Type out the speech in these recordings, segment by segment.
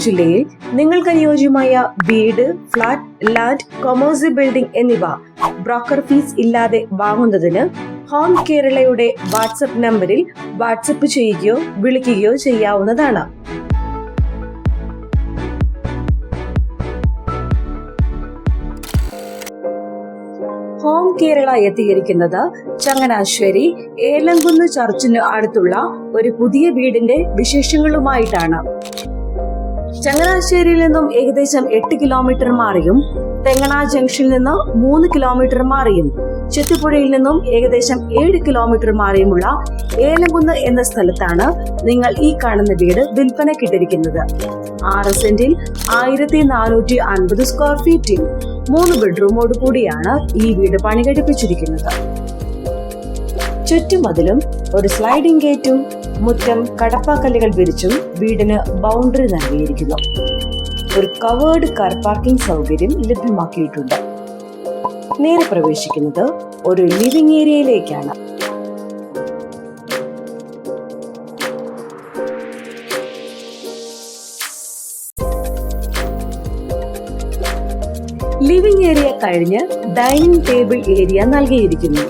ജില്ലയിൽ നിങ്ങൾക്ക് അനുയോജ്യമായ വീട്, ഫ്ളാറ്റ്, ലാൻഡ്, കൊമേഴ്സ്യൽ ബിൽഡിംഗ് എന്നിവ ബ്രോക്കർ ഫീസ് ഇല്ലാതെ വാങ്ങുന്നതിന് ഹോം കേരളയുടെ വാട്സ്ആപ്പ് നമ്പറിൽ വാട്സ്ആപ്പ് ചെയ്യുകയോ വിളിക്കുകയോ ചെയ്യാവുന്നതാണ്. ഹോം കേരള എത്തിയിരിക്കുന്നത് ചങ്ങനാശ്ശേരി ഏലംകുന്ന് ചർച്ചിന് അടുത്തുള്ള ഒരു പുതിയ വീടിന്റെ വിശേഷങ്ങളുമായിട്ടാണ്. ചങ്ങനാശ്ശേരിയിൽ നിന്നും ഏകദേശം 8 കിലോമീറ്റർ മാറിയും തെങ്ങണ ജംഗ്ഷനിൽ നിന്ന് 3 കിലോമീറ്റർ മാറിയും ചെത്തിപ്പുഴയിൽ നിന്നും ഏകദേശം 7 കിലോമീറ്റർ മാറിയുമുള്ള ഏലംകുന്ന് എന്ന സ്ഥലത്താണ് നിങ്ങൾ ഈ കാണുന്ന വീട് വിൽപ്പനക്കിട്ടിരിക്കുന്നത്. 6 സെന്റിൽ 1450 സ്ക്വയർ ഫീറ്റിൽ 3 ബെഡ്റൂമോട് കൂടിയാണ് ഈ വീട് പണി കഴിപ്പിച്ചിരിക്കുന്നത്. ചുറ്റുമതിലും ഒരു സ്ലൈഡിംഗ് ഗേറ്റും മുറ്റം കടപ്പാക്കല്ലുകൾ വിരിച്ചും വീടിന് ബൗണ്ടറി നൽകിയിരിക്കുന്നു. ഒരു കവേർഡ് കാർ പാർക്കിംഗ് സൗകര്യം ലഭ്യമാക്കിയിട്ടുണ്ട്. നേരെ പ്രവേശിക്കുന്നത് ഒരു ലിവിംഗ് ഏരിയയിലേക്കാണ്. ലിവിംഗ് ഏരിയ കഴിഞ്ഞ് ഡൈനിങ് ടേബിൾ ഏരിയ നൽകിയിരിക്കുന്നു.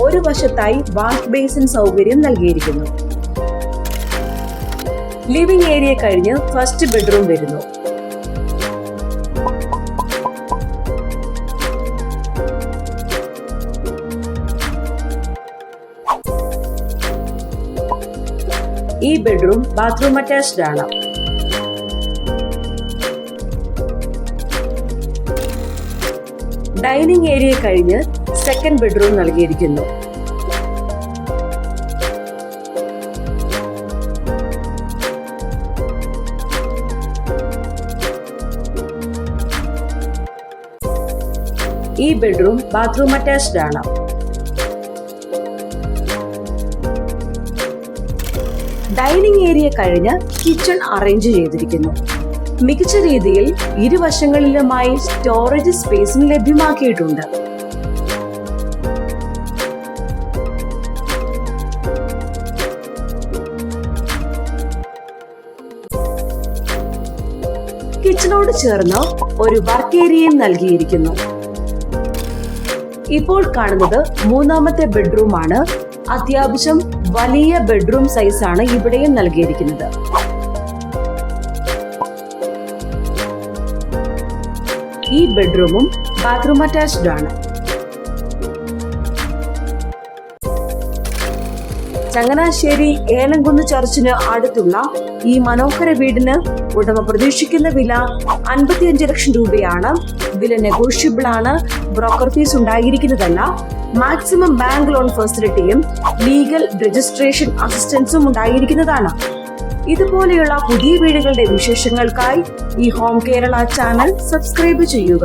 ഒരു വശത്തായി വാഷ് ബേസിൻ സൗകര്യം നൽകിയിരിക്കുന്നു. ലിവിംഗ് ഏരിയ കഴിഞ്ഞ് ഫസ്റ്റ് ബെഡ്റൂം വരുന്നു. ഈ ബെഡ്റൂം ബാത്റൂം അറ്റാച്ച്ഡ് ആണ്. ഡൈനിങ് ഏരിയ കഴിഞ്ഞ് സെക്കൻഡ് ബെഡ്റൂം നൽകിയിരിക്കുന്നു. ഈ ബെഡ്റൂം ബാത്റൂം അറ്റാച്ച്ഡ് ആണ്. ഡൈനിങ് ഏരിയ കഴിഞ്ഞ് കിച്ചൺ അറേഞ്ച് ചെയ്തിരിക്കുന്നു. മികച്ച രീതിയിൽ ഇരുവശങ്ങളിലുമായി സ്റ്റോറേജ് സ്പേസും ലഭ്യമാക്കിയിട്ടുണ്ട്. കിച്ചണോട് ചേർന്ന് ഒരു വർക്ക് ഏരിയയും നൽകിയിരിക്കുന്നു. ഇപ്പോൾ കാണുന്നത് 3ാമത്തെ ബെഡ്റൂം ആണ്. അത്യാവശ്യം വലിയ ബെഡ്റൂം സൈസാണ് ഇവിടെയും നൽകിയിരിക്കുന്നത്. ഈ ബെഡ്റൂമും ബാത്റൂം അറ്റാച്ച്ഡ് ആണ്. ചങ്ങനാശ്ശേരി ഏലംകുന്ന് ചർച്ചിന് അടുത്തുള്ള ഈ മനോഹര വീടിന് ഉടമ പ്രതീക്ഷിക്കുന്ന വില 55 ലക്ഷം രൂപയാണ്. വില നെഗോഷ്യബിൾ ആണ്. ബ്രോക്കർ ഫീസ് ഉണ്ടായിരിക്കുന്നതല്ല. മാക്സിമം ബാങ്ക് ലോൺ ഫെസിലിറ്റിയും ലീഗൽ രജിസ്ട്രേഷൻ അസിസ്റ്റൻസും ഉണ്ടായിരിക്കുന്നതാണ്. ഇതുപോലെയുള്ള പുതിയ വീടുകളുടെ വിശേഷങ്ങൾക്കായി ഈ ഹോം കേരള ചാനൽ സബ്സ്ക്രൈബ് ചെയ്യുക.